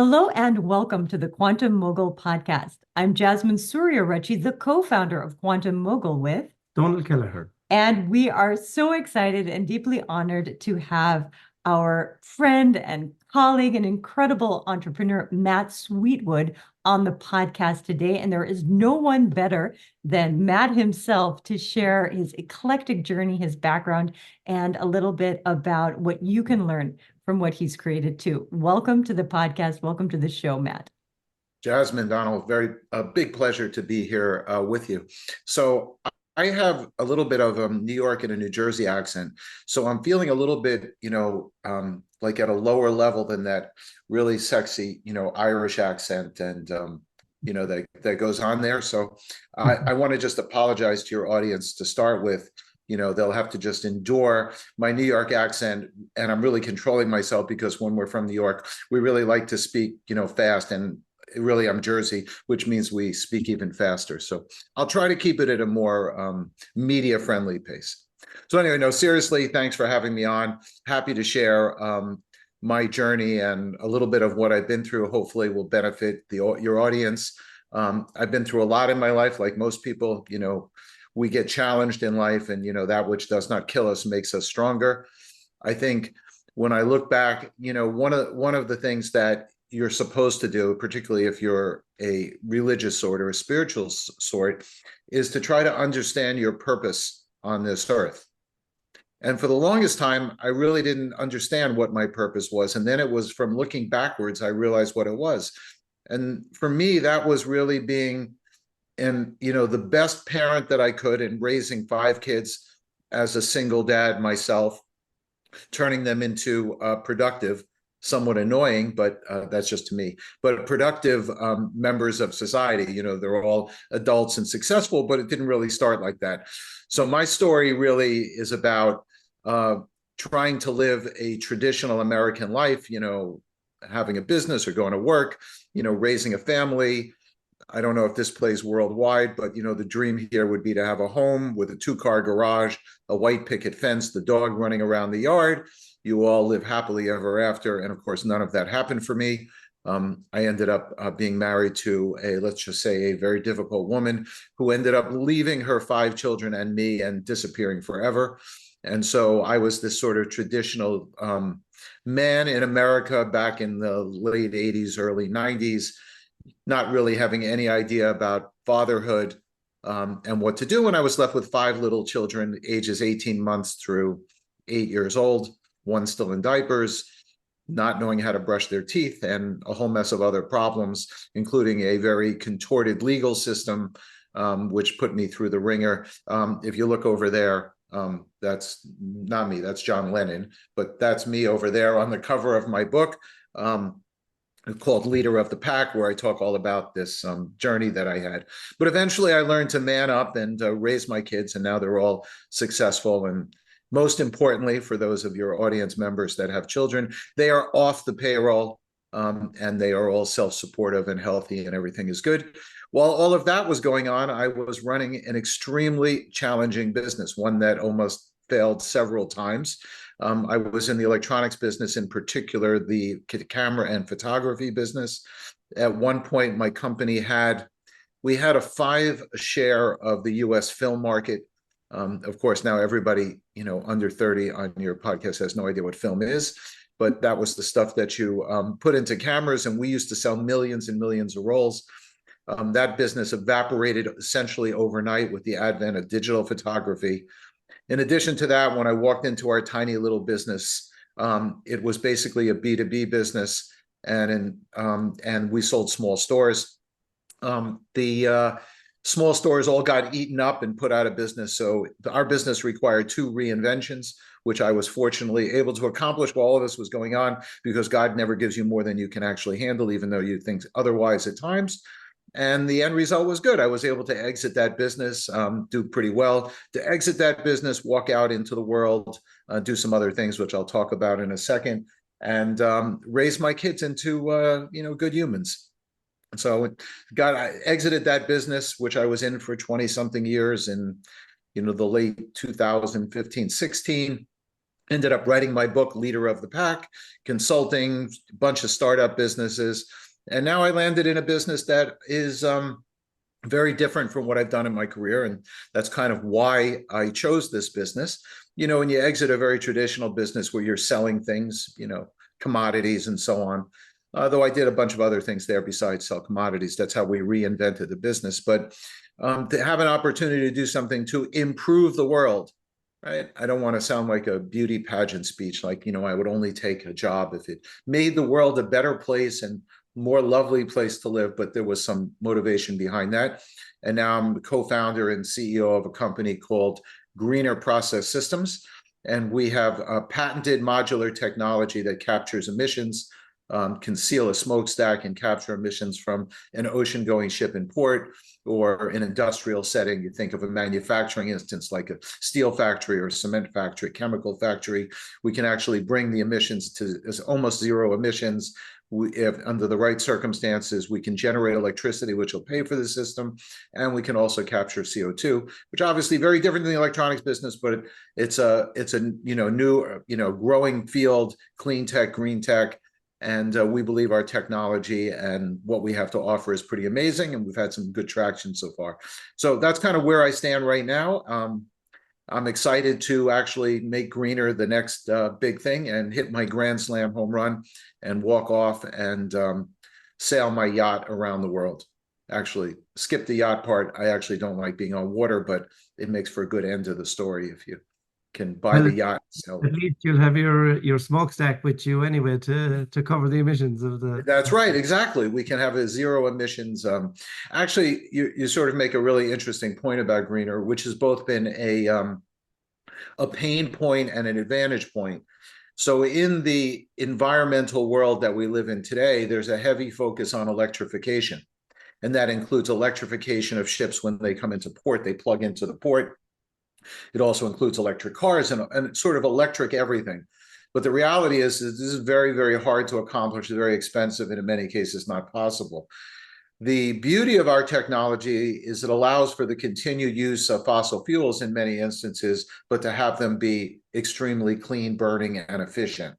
Hello and welcome to the Quantum Mogul podcast. I'm Jasmine Soori-Arachi, the co-founder of Quantum Mogul with, Donal Kelleher. and we are so excited and deeply honored to have our friend and colleague and incredible entrepreneur, Matt Sweetwood, on the podcast today. And there is no one better than Matt himself to share his eclectic journey, his background, and a little bit about what you can learn from what he's created too. Welcome to the podcast. Welcome to the show, Matt. Jasmine, Donald, a big pleasure to be here with you. So I have a little bit of a New York and a New Jersey accent. So I'm feeling a little bit, like at a lower level than that really sexy, Irish accent and, that goes on there. So I want to just apologize to your audience to start with. They'll have to just endure my New York accent, and I'm really controlling myself because when we're from New York, we really like to speak, fast, and really I'm Jersey, which means we speak even faster. So I'll try to keep it at a more media-friendly pace. So anyway, no, seriously, thanks for having me on. Happy to share my journey and a little bit of what I've been through. Hopefully will benefit your audience. I've been through a lot in my life, like most people, we get challenged in life, and that which does not kill us makes us stronger. I think when I look back, one of the things that you're supposed to do, particularly if you're a religious sort or a spiritual sort, is to try to understand your purpose on this earth. And for the longest time, I really didn't understand what my purpose was. And then it was from looking backwards, I realized what it was. And for me, that was really being the best parent that I could in raising 5 kids as a single dad myself, turning them into productive, somewhat annoying, but that's just to me, but productive members of society. They're all adults and successful, but it didn't really start like that. So my story really is about trying to live a traditional American life, having a business or going to work, raising a family. I don't know if this plays worldwide, but the dream here would be to have a home with a 2-car garage, a white picket fence, the dog running around the yard. You all live happily ever after. And of course, none of that happened for me. I ended up being married to let's just say, a very difficult woman who ended up leaving her 5 children and me and disappearing forever. And so I was this sort of traditional man in America back in the late 80s, early 90s, not really having any idea about fatherhood and what to do. And I was left with 5 little children, ages 18 months through 8 years old, one still in diapers, not knowing how to brush their teeth, and a whole mess of other problems, including a very contorted legal system, which put me through the ringer. If you look over there, that's not me, that's John Lennon, but that's me over there on the cover of my book. Called Leader of the Pack, where I talk all about this journey that I had. But eventually I learned to man up and raise my kids, and now they're all successful. And most importantly, for those of your audience members that have children, they are off the payroll, and they are all self-supportive and healthy, and everything is good. While all of that was going on, I was running an extremely challenging business, one that almost failed several times. I was in the electronics business, in particular, the camera and photography business. At one point, my company we had a 5 share of the US film market. Of course, now everybody, under 30 on your podcast has no idea what film is, but that was the stuff that you put into cameras, and we used to sell millions and millions of rolls. That business evaporated essentially overnight with the advent of digital photography. In addition to that, when I walked into our tiny little business, it was basically a B2B business, and we sold small stores. The small stores all got eaten up and put out of business. So our business required 2 reinventions, which I was fortunately able to accomplish while all of this was going on, because God never gives you more than you can actually handle, even though you think otherwise at times. And the end result was good. I was able to exit that business, do pretty well. To exit that business, walk out into the world, do some other things, which I'll talk about in a second, and raise my kids into, good humans. So I exited that business, which I was in for 20-something years in, the late 2015, 16. Ended up writing my book, Leader of the Pack, consulting a bunch of startup businesses. And now I landed in a business that is very different from what I've done in my career. And that's kind of why I chose this business. When you exit a very traditional business where you're selling things, commodities and so on, though I did a bunch of other things there besides sell commodities. That's how we reinvented the business. But to have an opportunity to do something to improve the world, right? I don't want to sound like a beauty pageant speech, like, I would only take a job if it made the world a better place and more lovely place to live, but there was some motivation behind that. And now I'm the co-founder and CEO of a company called Greener Process Systems. And we have a patented modular technology that captures emissions, can seal a smokestack and capture emissions from an ocean-going ship in port, or an industrial setting. You think of a manufacturing instance like a steel factory or a cement factory, chemical factory. We can actually bring the emissions to almost zero emissions. If under the right circumstances, we can generate electricity, which will pay for the system, and we can also capture CO2, which obviously very different than the electronics business, but it's a new growing field, clean tech, green tech. And we believe our technology and what we have to offer is pretty amazing, and we've had some good traction so far. So that's kind of where I stand right now. I'm excited to actually make greener the next big thing and hit my grand slam home run and walk off and sail my yacht around the world. Actually, skip the yacht part. I actually don't like being on water, but it makes for a good end to the story if you can buy the yacht. So at least you'll have your smokestack with you anyway to cover the emissions of the. That's right, exactly. We can have a zero emissions. Actually, you sort of make a really interesting point about greener, which has both been a pain point and an advantage point. So in the environmental world that we live in today, there's a heavy focus on electrification. And that includes electrification of ships when they come into port, they plug into the port. It also includes electric cars and sort of electric everything. But the reality is this is very, very hard to accomplish, very expensive, and in many cases not possible. The beauty of our technology is it allows for the continued use of fossil fuels in many instances, but to have them be extremely clean burning and efficient.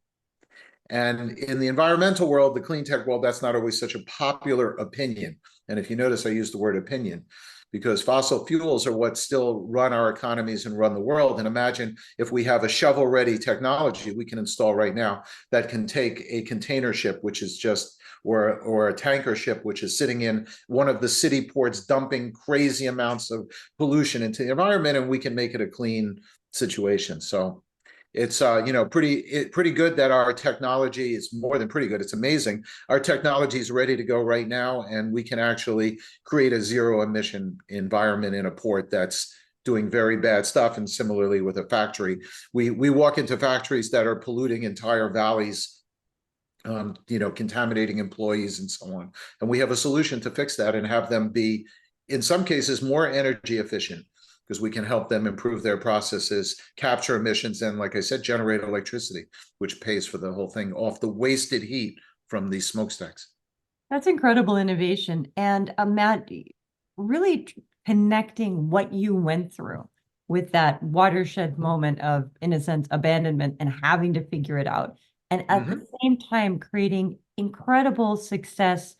And in the environmental world, the clean tech world, that's not always such a popular opinion. And if you notice, I use the word opinion, because fossil fuels are what still run our economies and run the world. And imagine if we have a shovel-ready technology we can install right now that can take a container ship, which is just, or a tanker ship, which is sitting in one of the city ports, dumping crazy amounts of pollution into the environment, and we can make it a clean situation. So it's pretty good that our technology is more than pretty good. It's amazing. Our technology is ready to go right now, and we can actually create a zero emission environment in a port that's doing very bad stuff. And similarly with a factory, we walk into factories that are polluting entire valleys, contaminating employees and so on. And we have a solution to fix that and have them be, in some cases, more energy efficient, because we can help them improve their processes, capture emissions, and like I said, generate electricity, which pays for the whole thing off the wasted heat from these smokestacks. That's incredible innovation. And Matt, really connecting what you went through with that watershed moment of, in a sense, abandonment and having to figure it out. And at the same time, creating incredible success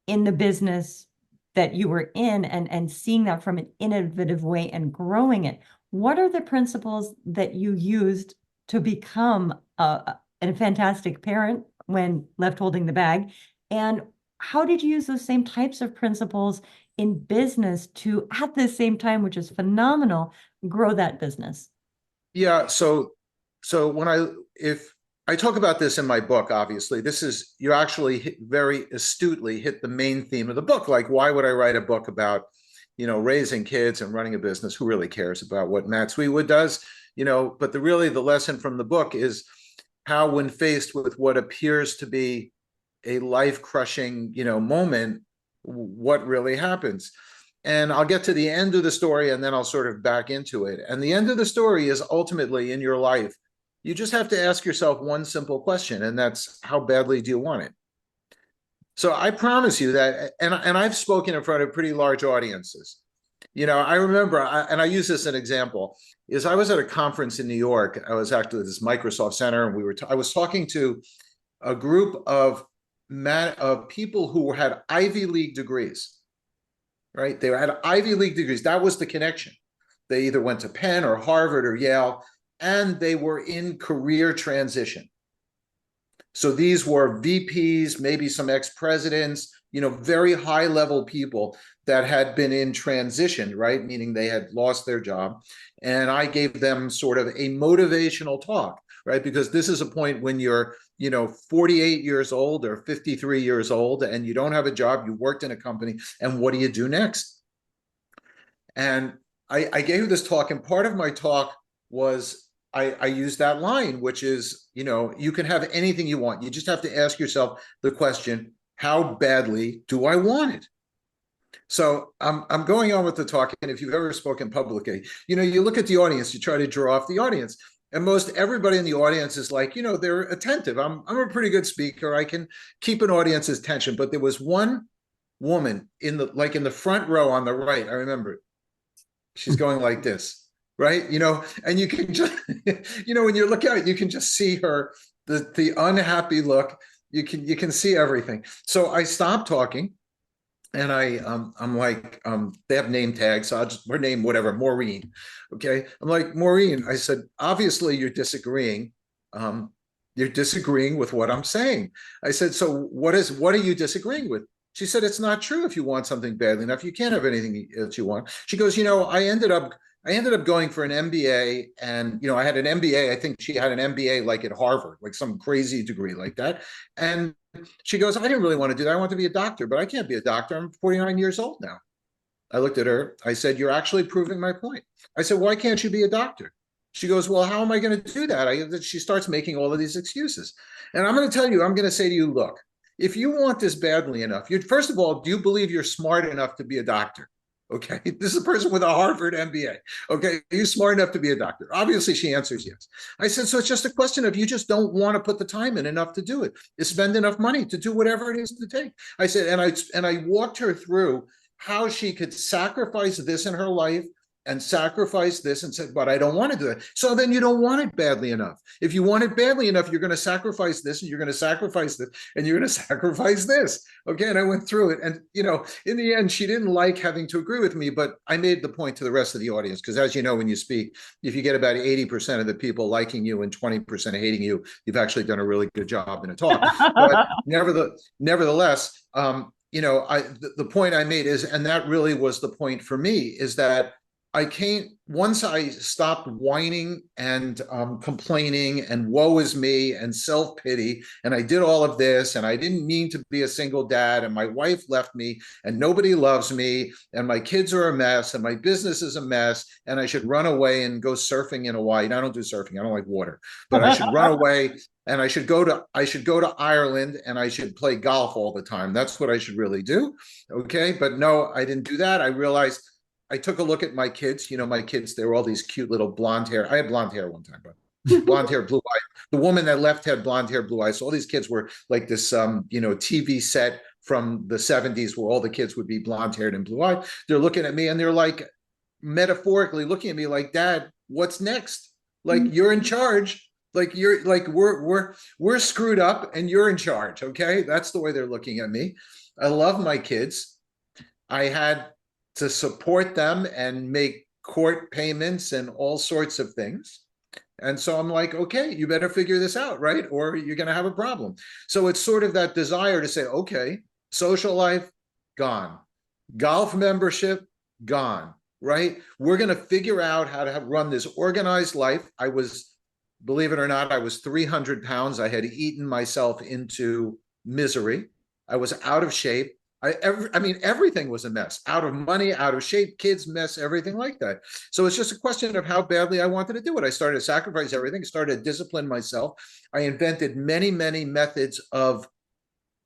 in the business that you were in, and seeing that from an innovative way and growing it. What are the principles that you used to become a fantastic parent when left holding the bag? And how did you use those same types of principles in business to, at the same time, which is phenomenal, grow that business? Yeah, so if I talk about this in my book, obviously, you actually very astutely hit the main theme of the book. Like, why would I write a book about, raising kids and running a business? Who really cares about what Matt Sweetwood does? But the lesson from the book is how, when faced with what appears to be a life-crushing, moment, what really happens. And I'll get to the end of the story and then I'll sort of back into it. And the end of the story is ultimately, in your life, you just have to ask yourself one simple question, and that's, how badly do you want it? So I promise you that, and I've spoken in front of pretty large audiences, I remember, and I use this as an example, is I was at a conference in New York. I was actually at this Microsoft Center, and I was talking to a group of people who had Ivy League degrees, right? They had Ivy League degrees. That was the connection. They either went to Penn or Harvard or Yale, and they were in career transition. So these were VPs, maybe some ex-presidents, very high-level people that had been in transition, right? Meaning they had lost their job. And I gave them sort of a motivational talk, right? Because this is a point when you're, 48 years old or 53 years old and you don't have a job, you worked in a company, and what do you do next? And I gave this talk, and part of my talk was I used that line, which is, you can have anything you want. You just have to ask yourself the question, how badly do I want it? So I'm going on with the talk, and if you've ever spoken publicly, you look at the audience, you try to draw off the audience, and most everybody in the audience is like, they're attentive. I'm a pretty good speaker. I can keep an audience's attention. But there was one woman in the front row on the right. I remember she's going like this, right? And you can just, when you look at it, you can just see her, the unhappy look. You can see everything. So I stopped talking, and I'm like, they have name tags, so her name, whatever, Maureen. Okay. I'm like, Maureen, I said, obviously you're disagreeing. You're disagreeing with what I'm saying. I said, so what are you disagreeing with? She said, it's not true. If you want something badly enough, you can't have anything that you want. She goes, I ended up going for an MBA, and I had an MBA. I think she had an MBA like at Harvard, like some crazy degree like that. And she goes, I didn't really want to do that. I want to be a doctor, but I can't be a doctor. I'm 49 years old now. I looked at her. I said, you're actually proving my point. I said, why can't you be a doctor? She goes, well, how am I going to do that? She starts making all of these excuses. And I'm going to tell you, I'm going to say to you, look, if you want this badly enough, first of all, do you believe you're smart enough to be a doctor? Okay, this is a person with a Harvard MBA. Okay, are you smart enough to be a doctor? Obviously, she answers yes. I said, so it's just a question of you just don't want to put the time in enough to do it. You spend enough money to do whatever it is to take. I said, and I walked her through how she could sacrifice this in her life and sacrifice this, and said, but I don't want to do it. So then you don't want it badly enough. If you want it badly enough, you're going to sacrifice this, and you're going to sacrifice this, and you're going to sacrifice this. Okay. And I went through it, and, in the end, she didn't like having to agree with me, but I made the point to the rest of the audience. Because as you know, when you speak, if you get about 80% of the people liking you and 20% hating you, you've actually done a really good job in a talk. But nevertheless, the point I made is, and that really was the point for me, is that once I stopped whining and complaining and woe is me and self-pity, and I did all of this, and I didn't mean to be a single dad, and my wife left me, and nobody loves me, and my kids are a mess, and my business is a mess, and I should run away and go surfing in Hawaii. And I don't do surfing. I don't like water, but I should run away, and I should go to Ireland, and I should play golf all the time. That's what I should really do. Okay. But no, I didn't do that. I realized, I took a look at my kids. My kids, they were all these cute little blonde hair. I had blonde hair one time, but blonde hair, blue eyes. The woman that left had blonde hair, blue eyes. So all these kids were like this, TV set from the 70s where all the kids would be blonde haired and blue eyed. They're looking at me, and they're like metaphorically looking at me like, Dad, what's next? Like, you're in charge. Like, you're like, we're screwed up and you're in charge. Okay. That's the way they're looking at me. I love my kids. I had to support them and make court payments and all sorts of things. And so I'm like, okay, you better figure this out, right? Or you're going to have a problem. So it's sort of that desire to say, okay, social life, gone. Golf membership, gone, right? We're going to figure out how to run this organized life. Believe it or not, I was 300 pounds. I had eaten myself into misery. I was out of shape. Everything was a mess. Out of money, out of shape, kids, mess, everything like that. So it's just a question of how badly I wanted to do it. I started to sacrifice everything, started to discipline myself. I invented many, many methods of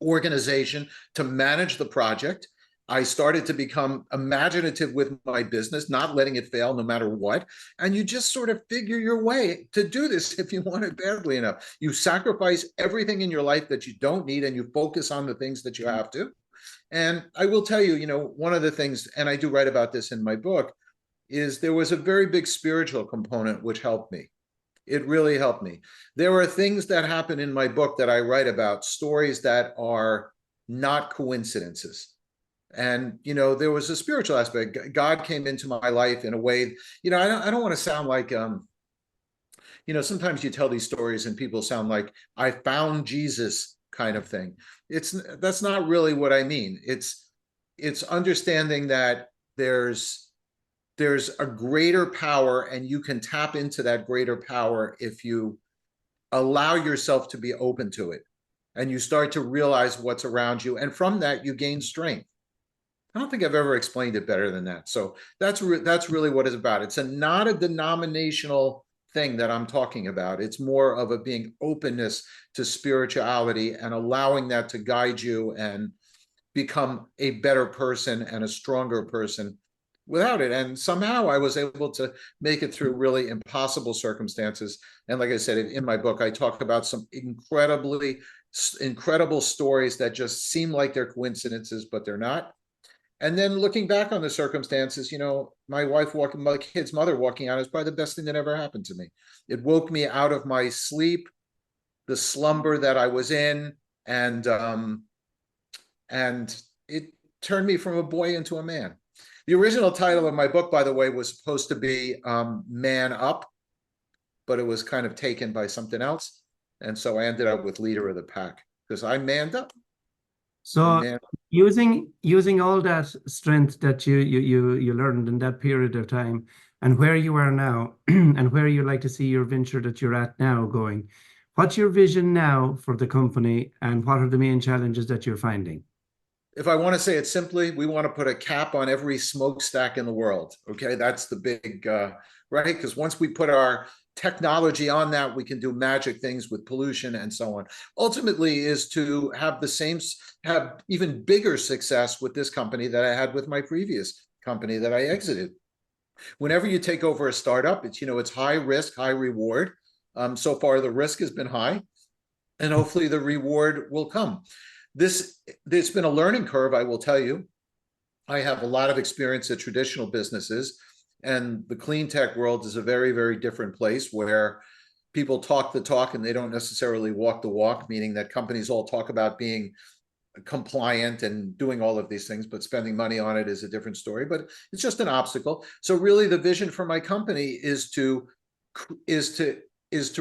organization to manage the project. I started to become imaginative with my business, not letting it fail no matter what. And you just sort of figure your way to do this if you want it badly enough. You sacrifice everything in your life that you don't need, and you focus on the things that you have to. And I will tell you, one of the things, and I do write about this in my book, is there was a very big spiritual component which helped me. It really helped me. There are things that happen in my book that I write about, stories that are not coincidences. And, there was a spiritual aspect. God came into my life in a way, I don't want to sound like, sometimes you tell these stories and people sound like I found Jesus kind of thing. That's not really what I mean. It's understanding that there's a greater power, and you can tap into that greater power if you allow yourself to be open to it, and you start to realize what's around you, and from that you gain strength. I don't think I've ever explained it better than that. So that's really what it's about. It's not a denominational thing that I'm talking about. It's more of a being openness to spirituality and allowing that to guide you and become a better person and a stronger person without it. And somehow I was able to make it through really impossible circumstances. And like I said, in my book, I talk about some incredible stories that just seem like they're coincidences, but they're not. And then looking back on the circumstances, my kid's mother walking out is probably the best thing that ever happened to me. It woke me out of my sleep, the slumber that I was in, and it turned me from a boy into a man. The original title of my book, by the way, was supposed to be Man Up, but it was kind of taken by something else. And so I ended up with Leader of the Pack, because I manned up. So using all that strength that you learned in that period of time, and where you are now, and where you like to see your venture that you're at now going, what's your vision now for the company, and what are the main challenges that you're finding? If I want to say it simply, we want to put a cap on every smokestack in the world. Okay, that's the big, right? Because once we put our technology on that, we can do magic things with pollution and so on. Ultimately is to have have even bigger success with this company that I had with my previous company that I exited. Whenever you take over a startup, it's high risk, high reward. So far, the risk has been high, and hopefully the reward will come. There's been a learning curve, I will tell you. I have a lot of experience at traditional businesses, and the clean tech world is a very, very different place where people talk the talk and they don't necessarily walk the walk, meaning that companies all talk about being compliant and doing all of these things, but spending money on it is a different story, but it's just an obstacle. So really the vision for my company is to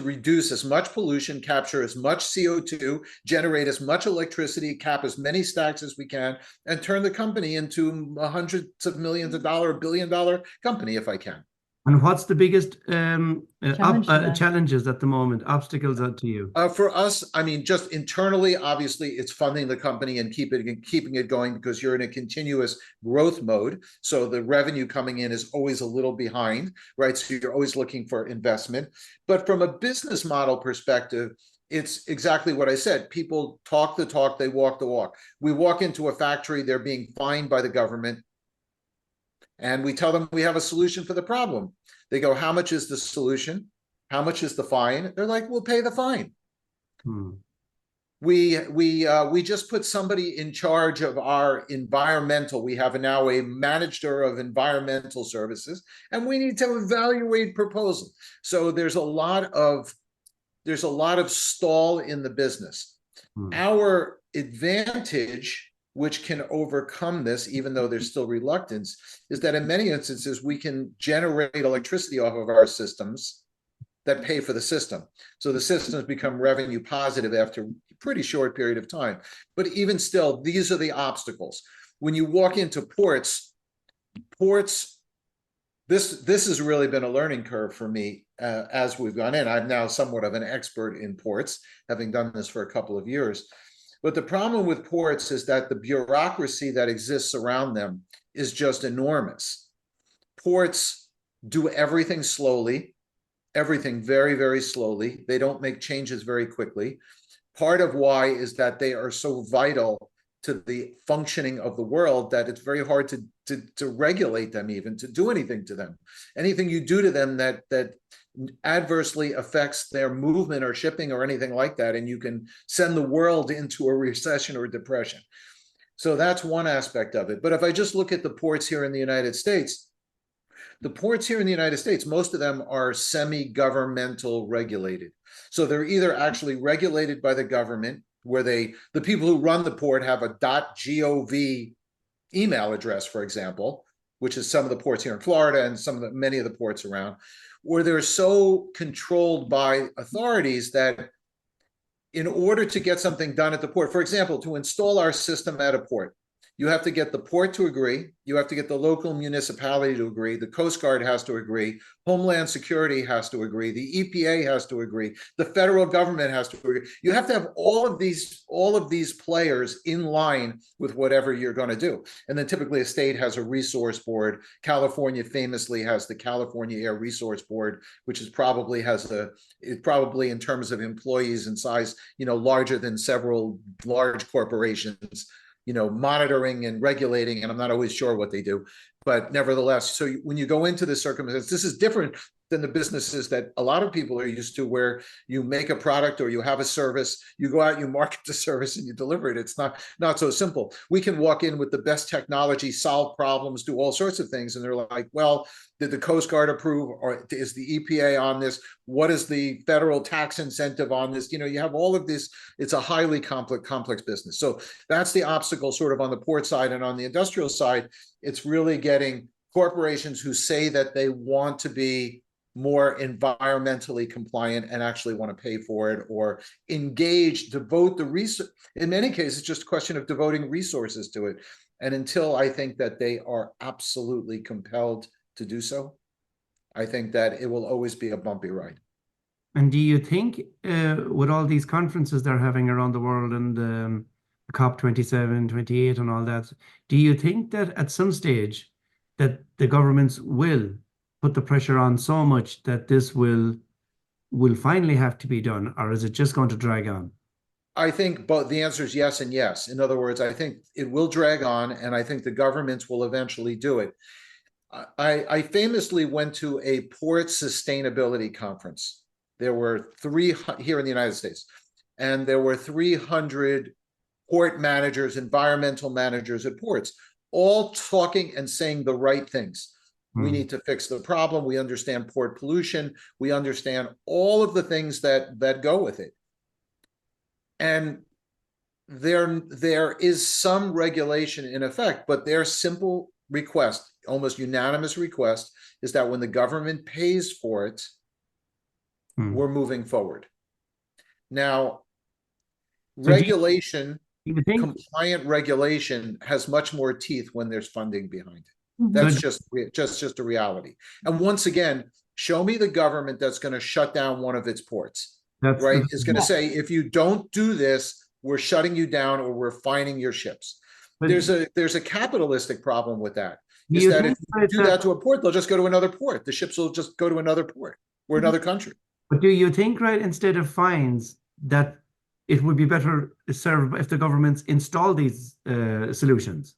reduce as much pollution, capture as much CO2, generate as much electricity, cap as many stacks as we can, and turn the company into hundreds of millions of dollars, $1 billion company if I can. And what's the biggest challenges at the moment, obstacles to you? For us, I mean, just internally, obviously, it's funding the company and keeping it going, because you're in a continuous growth mode. So the revenue coming in is always a little behind, right? So you're always looking for investment. But from a business model perspective, it's exactly what I said. People talk the talk, they walk the walk. We walk into a factory, they're being fined by the government, and we tell them we have a solution for the problem. They go, how much is the solution? How much is the fine? They're like, we'll pay the fine. We just put somebody in charge of our environmental. We have now a manager of environmental services, and we need to evaluate proposal. So there's a lot of stall in the business. Our advantage, which can overcome this, even though there's still reluctance, is that in many instances, we can generate electricity off of our systems that pay for the system. So the systems become revenue positive after a pretty short period of time. But even still, these are the obstacles. When you walk into ports, this has really been a learning curve for me as we've gone in. I'm now somewhat of an expert in ports, having done this for a couple of years. But the problem with ports is that the bureaucracy that exists around them is just enormous. Ports do everything slowly, everything very, very slowly. They don't make changes very quickly. Part of why is that they are so vital to the functioning of the world that it's very hard to regulate them, even to do anything to them. Anything you do to them that adversely affects their movement or shipping or anything like that, and you can send the world into a recession or depression. So that's one aspect of it. But if I just look at the ports here in the United States, most of them are semi-governmental regulated. So they're either actually regulated by the government, where the people who run the port have a .gov email address, for example, which is some of the ports here in Florida and many of the ports around, or they're so controlled by authorities that in order to get something done at the port, for example, to install our system at a port, you have to get the port to agree. You have to get the local municipality to agree. The Coast Guard has to agree. Homeland Security has to agree. The EPA has to agree. The federal government has to agree. You have to have all of these players in line with whatever you're going to do. And then typically a state has a resource board. California famously has the California Air Resource Board, which is probably in terms of employees and size, larger than several large corporations, monitoring and regulating, and I'm not always sure what they do, but nevertheless, so when you go into this circumstance, this is different than the businesses that a lot of people are used to, where you make a product or you have a service, you go out, you market the service, and you deliver it. It's not so simple. We can walk in with the best technology, solve problems, do all sorts of things, and they're like, well, did the Coast Guard approve, or is the EPA on this? What is the federal tax incentive on this? You have all of this. It's a highly complex business. So that's the obstacle sort of on the port side. And on the industrial side, it's really getting corporations who say that they want to be more environmentally compliant and actually want to pay for it, or devote the resource. In many cases, it's just a question of devoting resources to it. And until I think that they are absolutely compelled to do so, I think that it will always be a bumpy ride. And do you think with all these conferences they're having around the world, and COP27, 28 and all that, do you think that at some stage that the governments will put the pressure on so much that this will finally have to be done, or is it just going to drag on? I think both. The answer is yes and yes. In other words, I think it will drag on, and I think the governments will eventually do it. I famously went to a port sustainability conference. There were 3 here in the United States, and there were 300 port managers, environmental managers at ports, all talking and saying the right things. We need to fix the problem. We understand port pollution. We understand all of the things that go with it. And there is some regulation in effect, but their simple request, almost unanimous request, is that when the government pays for it, we're moving forward. Now, so compliant regulation has much more teeth when there's funding behind it. That's just a reality. And once again, show me the government that's going to shut down one of its ports, right? Is going to say, if you don't do this, we're shutting you down, or we're fining your ships. There's a capitalistic problem with that. Is that if you do that to a port, they'll just go to another port. The ships will just go to another port or another country. But do you think, right, instead of fines, that it would be better served if the governments install these solutions?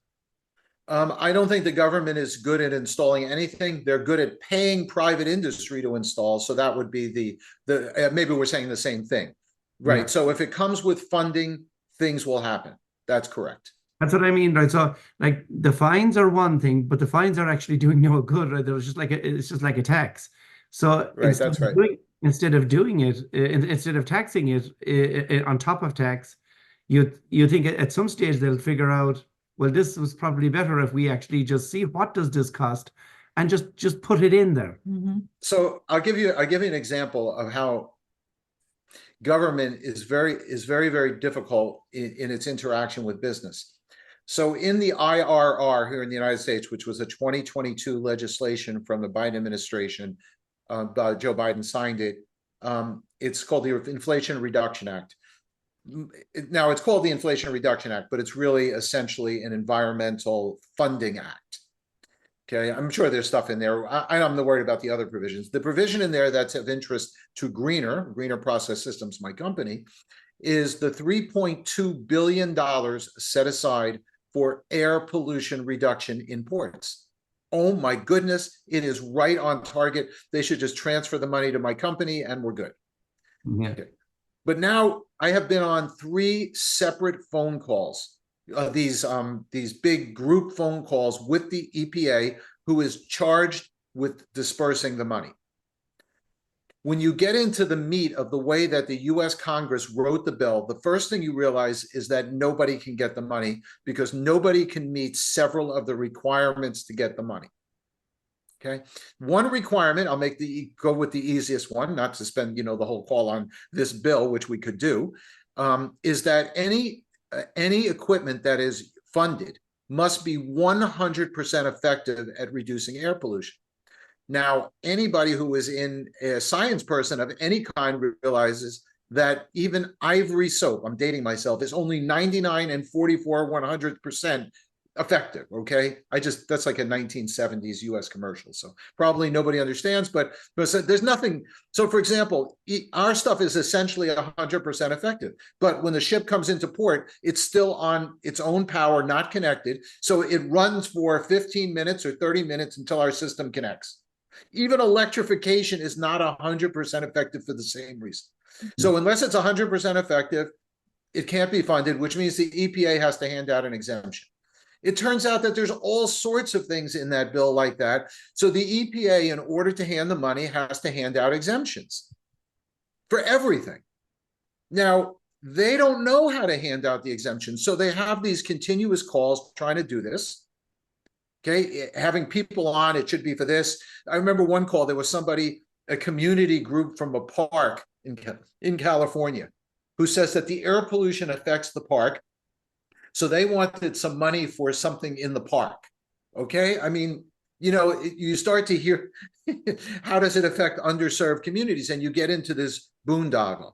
I don't think the government is good at installing anything. They're good at paying private industry to install. So that would be maybe we're saying the same thing, right? Yeah. So if it comes with funding, things will happen. That's correct. That's what I mean, right? So like the fines are one thing, but the fines are actually doing no good, right? It's just like a tax. So right, that's right. Instead of doing it, instead of taxing it on top of tax, you think at some stage they'll figure out, well, this was probably better if we actually just see what does this cost, and just put it in there. So I'll give you an example of how government is very, very difficult in its interaction with business. So in the IRR here in the United States, which was a 2022 legislation from the Biden administration, Joe Biden signed it. It's called the Inflation Reduction Act. Now it's called the Inflation Reduction Act, but it's really essentially an environmental funding act. Okay, I'm sure there's stuff in there. I'm not worried about the other provisions. The provision in there that's of interest to Greener Process Systems, my company, is the $3.2 billion set aside for air pollution reduction in ports. Oh my goodness, it is right on target. They should just transfer the money to my company and we're good. Yeah. Okay. But now I have been on 3 separate phone calls these big group phone calls with the EPA, who is charged with dispersing the money. When you get into the meat of the way that the US Congress wrote the bill, the first thing you realize is that nobody can get the money because nobody can meet several of the requirements to get the money. Okay. One requirement, I'll go with the easiest one, not to spend, the whole call on this bill, which we could do, is that any equipment that is funded must be 100% effective at reducing air pollution. Now, anybody who is a science person of any kind realizes that even Ivory soap, I'm dating myself, is only 99 and 44 100% effective. Okay, that's like a 1970s US commercial, so probably nobody understands, but there's nothing. So for example, our stuff is essentially 100% effective, but when the ship comes into port, it's still on its own power, not connected, so it runs for 15 minutes or 30 minutes until our system connects. Even electrification is not 100% effective for the same reason. So unless it's 100% effective, it can't be funded, which means the EPA has to hand out an exemption. It turns out that there's all sorts of things in that bill like that. So the EPA, in order to hand the money, has to hand out exemptions for everything. Now, they don't know how to hand out the exemptions. So they have these continuous calls trying to do this. Okay, having people on, it should be for this. I remember one call, there was somebody, a community group from a park in California, who says that the air pollution affects the park. So they wanted some money for something in the park. Okay, I mean, you start to hear, how does it affect underserved communities? And you get into this boondoggle.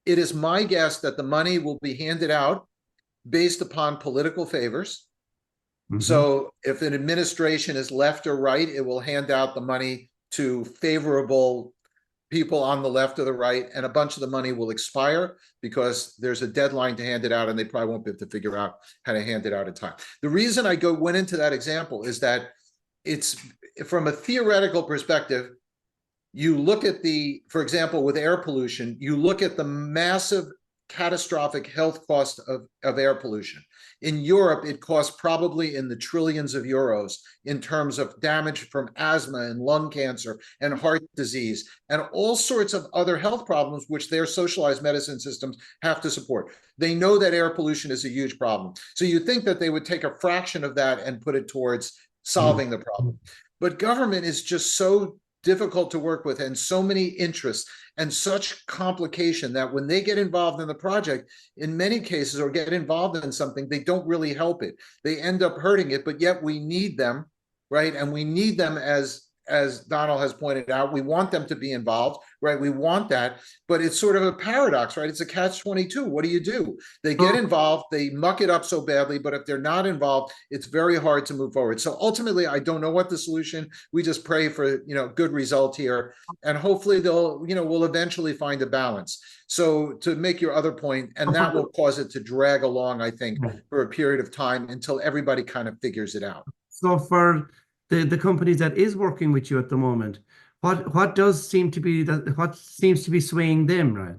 It is my guess that the money will be handed out based upon political favors. So if an administration is left or right, it will hand out the money to favorable people on the left or the right, and a bunch of the money will expire because there's a deadline to hand it out, and they probably won't be able to figure out how to hand it out in time. The reason I went into that example is that it's, from a theoretical perspective, you look at for example, with air pollution, you look at the massive catastrophic health cost of air pollution. In Europe, it costs probably in the trillions of euros in terms of damage from asthma and lung cancer and heart disease and all sorts of other health problems which their socialized medicine systems have to support. They know that air pollution is a huge problem. So you think that they would take a fraction of that and put it towards solving the problem. But government is just so difficult to work with, and so many interests and such complication that when they get involved in the project, in many cases, or get involved in something, they don't really help it. They end up hurting it, but yet we need them, right? And we need them, as Donal has pointed out, we want them to be involved, right? We want that, but it's sort of a paradox, right? It's a catch-22. What do? They get involved, they muck it up so badly, but if they're not involved, it's very hard to move forward. So ultimately, I don't know what the solution. We just pray for, good result here, and hopefully we'll eventually find a balance. So to make your other point, and that will cause it to drag along, I think, for a period of time until everybody kind of figures it out. So for the companies that is working with you at the moment, what seems to be swaying them, right?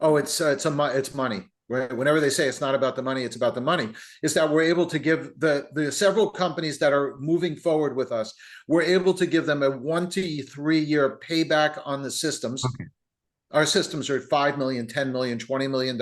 Oh, it's money. Right? Whenever they say it's not about the money, it's about the money. Is that we're able to give the several companies that are moving forward with us, we're able to give them a 1 to 3 year payback on the systems. Okay. Our systems are $5 million, $10 million, $20 million,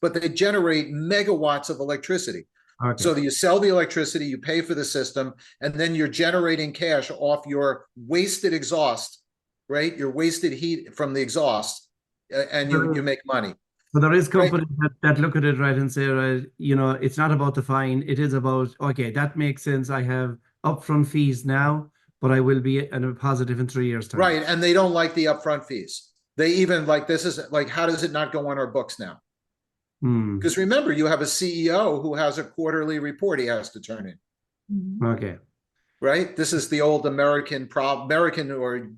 but they generate megawatts of electricity. Okay. So you sell the electricity, you pay for the system, and then you're generating cash off your wasted exhaust, right? Your wasted heat from the exhaust, and you make money. So there is companies that look at it, right, and say, right, it's not about the fine. It is about, okay, that makes sense. I have upfront fees now, but I will be in a positive in 3 years' time. Right, and they don't like the upfront fees. They even how does it not go on our books now? Because remember, you have a CEO who has a quarterly report he has to turn in. Okay. Right? This is the old American or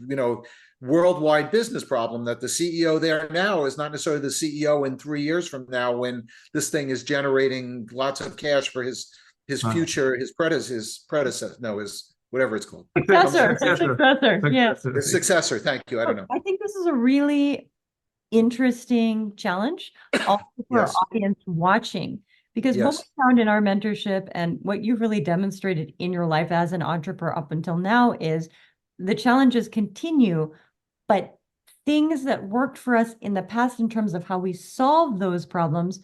worldwide business problem, that the CEO there now is not necessarily the CEO in 3 years from now, when this thing is generating lots of cash for his future, his predecessor, whatever it's called. Successor. Yeah. Successor. Thank you. I don't know. I think this is a really interesting challenge also for our audience watching, Because what we Yes. found in our mentorship and what you've really demonstrated in your life as an entrepreneur up until now is the challenges continue, but things that worked for us in the past in terms of how we solve those problems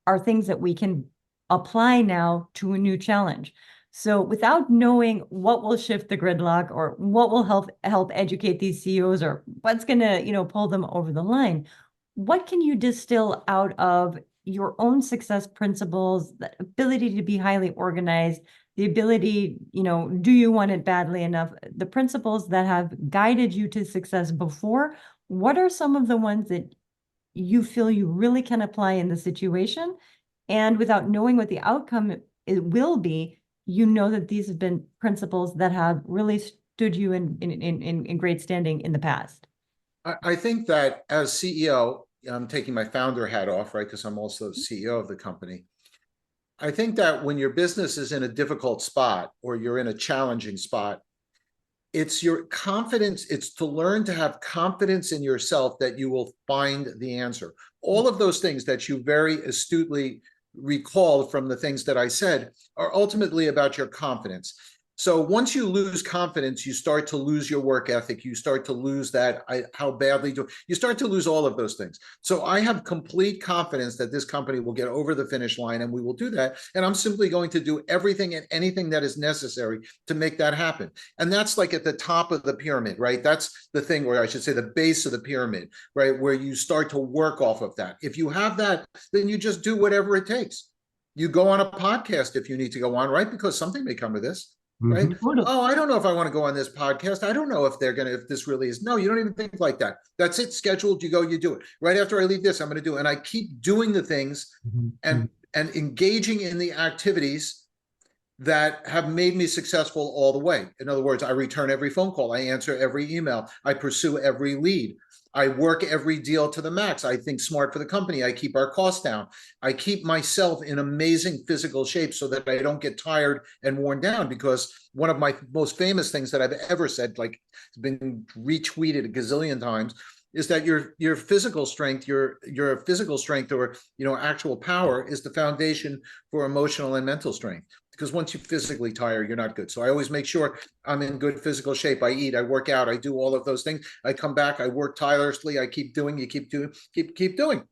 are things that we can apply now to a new challenge. So without knowing what will shift the gridlock or what will help educate these CEOs or what's going to, pull them over the line, what can you distill out of your own success principles, the ability to be highly organized, the ability, do you want it badly enough? The principles that have guided you to success before, what are some of the ones that you feel you really can apply in the situation? And without knowing what the outcome it will be, you know that these have been principles that have really stood you in great standing in the past. I think that as CEO, I'm taking my founder hat off, right? Because I'm also the CEO of the company. I think that when your business is in a difficult spot or you're in a challenging spot, it's your confidence, it's to learn to have confidence in yourself that you will find the answer. All of those things that you very astutely recalled from the things that I said are ultimately about your confidence. So once you lose confidence, you start to lose your work ethic. You start to lose that, how badly do you start to lose all of those things. So I have complete confidence that this company will get over the finish line and we will do that. And I'm simply going to do everything and anything that is necessary to make that happen. And that's like at the top of the pyramid, right? That's the thing, where I should say the base of the pyramid, right? Where you start to work off of that. If you have that, then you just do whatever it takes. You go on a podcast if you need to go on, right? Because something may come of this. Right? Totally. Oh, I don't know if I want to go on this podcast. I don't know if if this really is. No, you don't even think like that. That's it. Scheduled. You go, you do it. Right after I leave this, I'm going to do it. And I keep doing the things and engaging in the activities that have made me successful all the way. In other words, I return every phone call. I answer every email. I pursue every lead. I work every deal to the max. I think smart for the company. I keep our costs down. I keep myself in amazing physical shape so that I don't get tired and worn down, because one of my most famous things that I've ever said, like it's been retweeted a gazillion times, is that your physical strength, your physical strength, or actual power is the foundation for emotional and mental strength. Because once you physically tire, you're not good. So I always make sure I'm in good physical shape. I eat, I work out, I do all of those things. I come back, I work tirelessly, I keep doing, you keep doing, keep doing.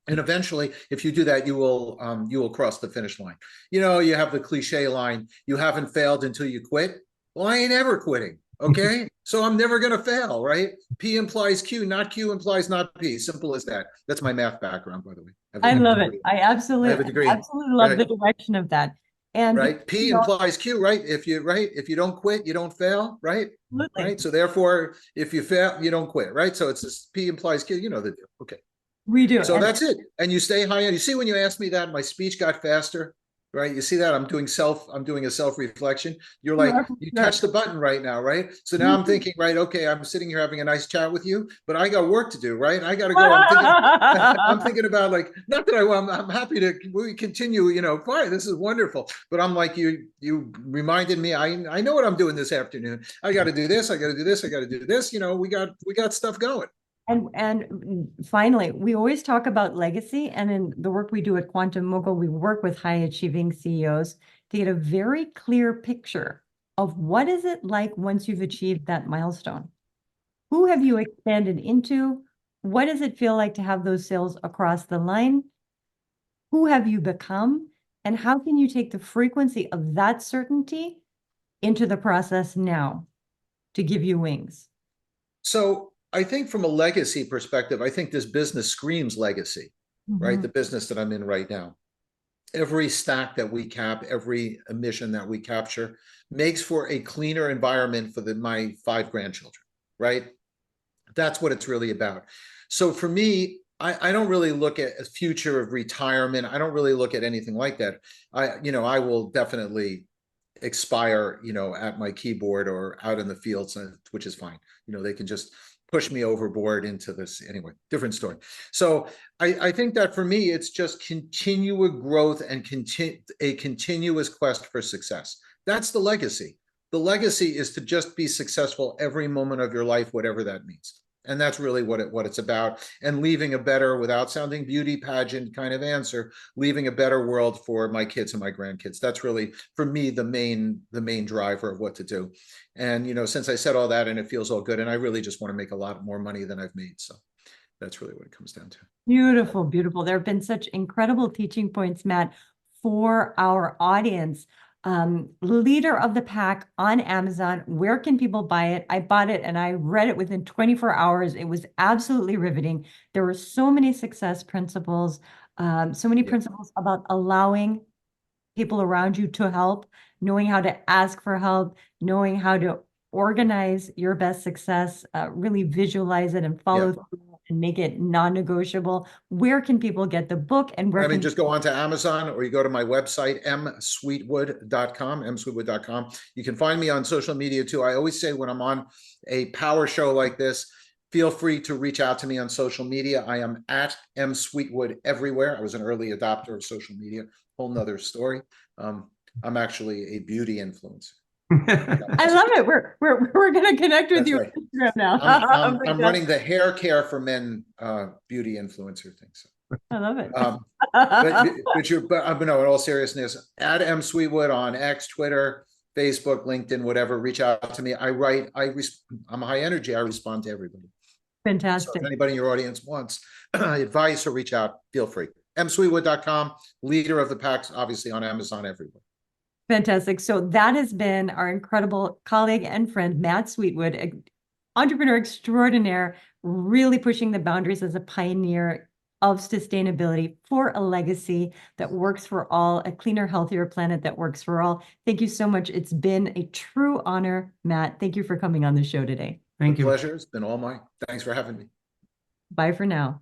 And eventually, if you do that, you will cross the finish line. You have the cliche line, you haven't failed until you quit. Well, I ain't ever quitting. Okay. So I'm never going to fail, right? P implies Q, not Q implies not P. Simple as that. That's my math background, by the way. I love it. I have a degree, absolutely love right? the direction of that. And Right. P implies Q, right? If you don't quit, you don't fail, right? absolutely. Right. So therefore, if you fail, you don't quit, right? So it's this P implies Q, you know the deal. Okay. We do. So And that's it. And you stay high. You see, when you asked me that, my speech got faster, right? You see that I'm doing a self-reflection. You're like, you touched the button right now, right? So now I'm thinking, right, okay, I'm sitting here having a nice chat with you, but I got work to do, right? I got to go. I'm thinking about, like, not that I'm happy to we continue, fine, this is wonderful. But I'm like, you reminded me, I know what I'm doing this afternoon. I got to do this. I got to do this. I got to do this. We got stuff going. And finally, we always talk about legacy, and in the work we do at Quantum Mogul, we work with high achieving CEOs to get a very clear picture of what is it like once you've achieved that milestone. Who have you expanded into? What does it feel like to have those sales across the line? Who have you become? And how can you take the frequency of that certainty into the process now to give you wings? So I think from a legacy perspective, I think this business screams legacy, right? The business that I'm in right now. Every stack that we cap, every emission that we capture makes for a cleaner environment for my 5 grandchildren, right? That's what it's really about. So for me, I don't really look at a future of retirement. I don't really look at anything like that. I will definitely expire, at my keyboard or out in the fields, which is fine. They can just push me overboard into this anyway, different story. So I think that for me, it's just continual growth and a continuous quest for success. That's the legacy. The legacy is to just be successful every moment of your life, whatever that means. And that's really what it's about. And leaving a better, without sounding beauty pageant kind of answer, leaving a better world for my kids and my grandkids. That's really, for me, the main driver of what to do. And, you know, since I said all that, and it feels all good, and I really just want to make a lot more money than I've made. So that's really what it comes down to. Beautiful, beautiful. There have been such incredible teaching points, Matt, for our audience. Leader of the Pack on Amazon. Where can people buy it? I bought it and I read it within 24 hours. It was absolutely riveting. There were so many success principles, so many principles about allowing people around you to help, knowing how to ask for help, knowing how to organize your best success, really visualize it and follow through and make it non-negotiable. Where can people get the book, and where I mean, can just go on to Amazon, or you go to my website, msweetwood.com. You can find me on social media too. I always say when I'm on a power show like this, feel free to reach out to me on social media. I am at msweetwood everywhere. I was an early adopter of social media, whole nother story. I'm actually a beauty influencer. I love it. We're going to connect with That's you right. on Instagram now. I'm running the hair care for men beauty influencer thing. So. I love it. But no, in all seriousness, at msweetwood on X, Twitter, Facebook, LinkedIn, whatever. Reach out to me. I'm high energy. I respond to everybody. Fantastic. So if anybody in your audience wants advice or reach out, feel free. msweetwood.com, leader of the packs, obviously on Amazon everywhere. Fantastic. So that has been our incredible colleague and friend, Matt Sweetwood, entrepreneur extraordinaire, really pushing the boundaries as a pioneer of sustainability for a legacy that works for all, a cleaner, healthier planet that works for all. Thank you so much. It's been a true honor, Matt. Thank you for coming on the show today. Thank you. Pleasure. It's been all mine. Thanks for having me. Bye for now.